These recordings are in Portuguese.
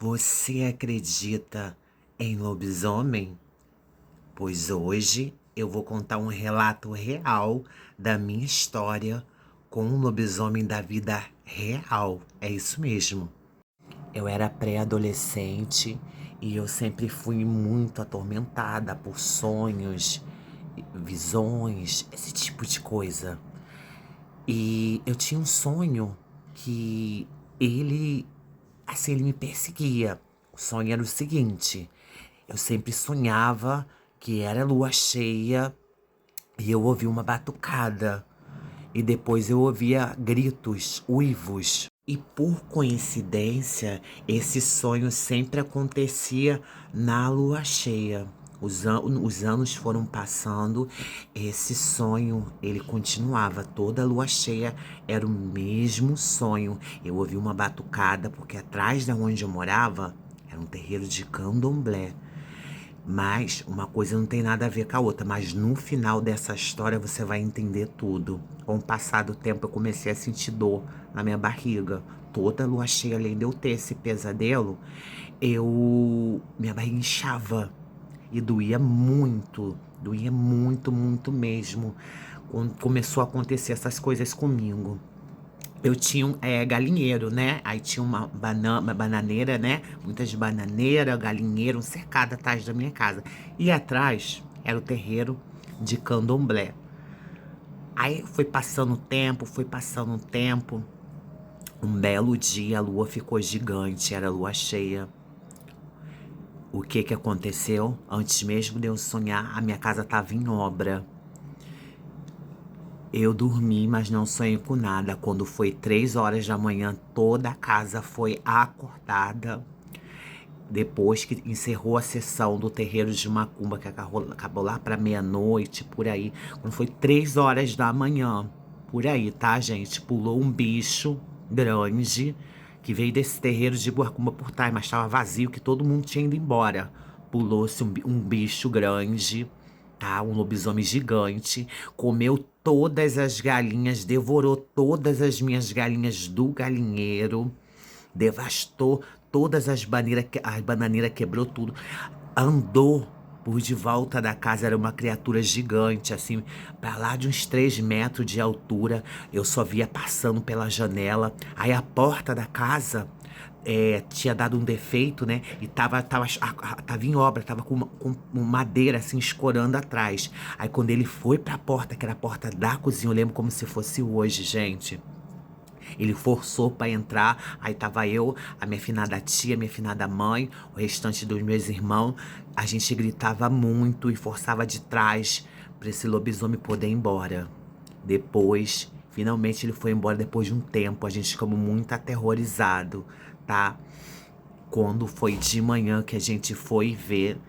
Você acredita em lobisomem? Pois hoje eu vou contar um relato real da minha história com um lobisomem da vida real. É isso mesmo. Eu era pré-adolescente e eu sempre fui muito atormentada por sonhos, visões, esse tipo de coisa. E eu tinha um sonho que ele, ele me perseguia. O sonho era o seguinte: eu sempre sonhava que era lua cheia e eu ouvia uma batucada. E depois eu ouvia gritos, uivos. E por coincidência, esse sonho sempre acontecia na lua cheia. Os anos foram passando, esse sonho ele continuava. Toda lua cheia era o mesmo sonho. Eu ouvi uma batucada, porque atrás de onde eu morava era um terreiro de candomblé. Mas uma coisa não tem nada a ver com a outra. Mas no final dessa história você vai entender tudo. Com o passar do tempo eu comecei a sentir dor na minha barriga. Toda lua cheia, além de eu ter esse pesadelo, minha barriga inchava e doía muito. Doía muito, muito mesmo. Quando começou a acontecer essas coisas comigo. Eu tinha um galinheiro, né? Aí tinha uma bananeira, né? Muitas bananeiras, galinheiro, um cercado atrás da minha casa. E atrás era o terreiro de candomblé. Aí foi passando o tempo, foi passando o tempo. Um belo dia a lua ficou gigante, era lua cheia. O que que aconteceu? Antes mesmo de eu sonhar, a minha casa estava em obra. Eu dormi, mas não sonhei com nada. Quando foi 3 horas da manhã, toda a casa foi acordada. Depois que encerrou a sessão do terreiro de Macumba, que acabou lá para meia-noite, por aí. Quando foi 3 horas da manhã, por aí, tá, gente? Pulou um bicho grande que veio desse terreiro de Macumba por trás, mas estava vazio, que todo mundo tinha ido embora. Pulou-se um bicho grande, tá? Um lobisomem gigante, comeu todas as galinhas, devorou todas as minhas galinhas do galinheiro, devastou todas as bananeiras, quebrou tudo, andou por de volta da casa, era uma criatura gigante, assim, pra lá de uns 3 metros de altura. Eu só via passando pela janela. Aí a porta da casa tinha dado um defeito, né? E tava em obra, tava com madeira assim escorando atrás. Aí quando ele foi pra porta, que era a porta da cozinha, eu lembro como se fosse hoje, gente. Ele forçou pra entrar, aí tava eu, a minha finada tia, minha finada mãe, o restante dos meus irmãos. A gente gritava muito e forçava de trás pra esse lobisomem poder ir embora. Depois, finalmente ele foi embora depois de um tempo. A gente ficou muito aterrorizado, tá? Quando foi de manhã que a gente foi ver,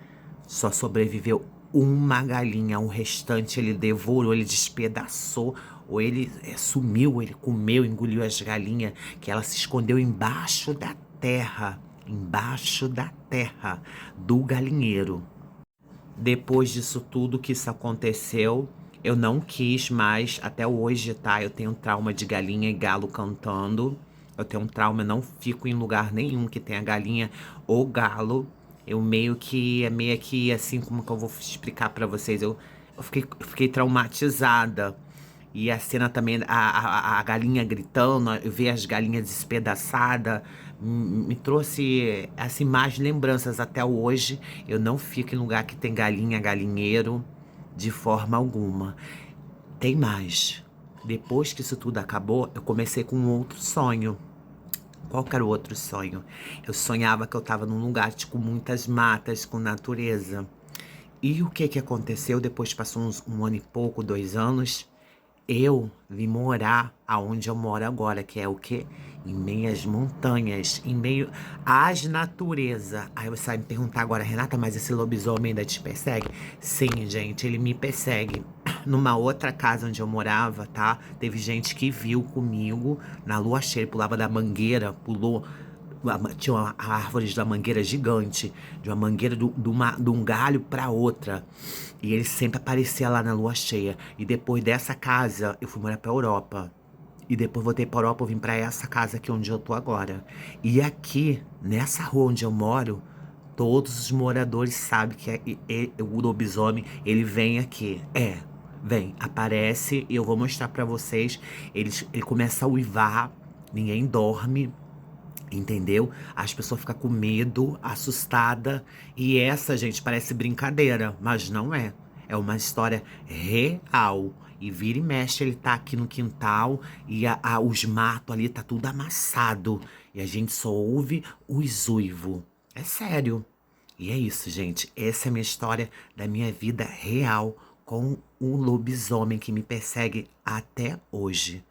só sobreviveu uma galinha. O restante ele devorou, ele despedaçou, ou ele sumiu, ele comeu, engoliu as galinhas, que ela se escondeu embaixo da terra do galinheiro. Depois disso tudo que isso aconteceu, eu não quis mais, até hoje, tá? Eu tenho trauma de galinha e galo cantando. Eu tenho um trauma, eu não fico em lugar nenhum que tenha galinha ou galo. É meio que assim, como que eu vou explicar pra vocês? Eu fiquei traumatizada. E a cena também, a galinha gritando, eu ver as galinhas despedaçadas, me trouxe assim, mais lembranças até hoje. Eu não fico em lugar que tem galinha, galinheiro, de forma alguma. Tem mais. Depois que isso tudo acabou, eu comecei com um outro sonho. Qual que era o outro sonho? Eu sonhava que eu tava num lugar, tipo, com muitas matas, com natureza. E o que que aconteceu? Depois passou um ano e pouco, 2 anos. Eu vim morar aonde eu moro agora, que é o quê? Em meio às montanhas, em meio às natureza. Aí você vai me perguntar agora, Renata, mas esse lobisomem ainda te persegue? Sim, gente, ele me persegue. Numa outra casa onde eu morava, tá? Teve gente que viu comigo na lua cheia, ele pulava da mangueira, pulou. Tinha uma árvore da mangueira gigante, de uma mangueira de um galho para outra. E ele sempre aparecia lá na lua cheia. E depois dessa casa, eu fui morar pra Europa. E depois voltei para a Europa, eu vim para essa casa aqui onde eu tô agora. E aqui, nessa rua onde eu moro, todos os moradores sabem que o lobisomem, ele vem aqui. Vem, aparece e eu vou mostrar pra vocês. Ele começa a uivar, ninguém dorme, entendeu? As pessoas ficam com medo, assustada. E essa, gente, parece brincadeira, mas não é. É uma história real. E vira e mexe, ele tá aqui no quintal e os matos ali tá tudo amassado. E a gente só ouve os uivos. É sério. E é isso, gente. Essa é a minha história da minha vida real com um lobisomem que me persegue até hoje.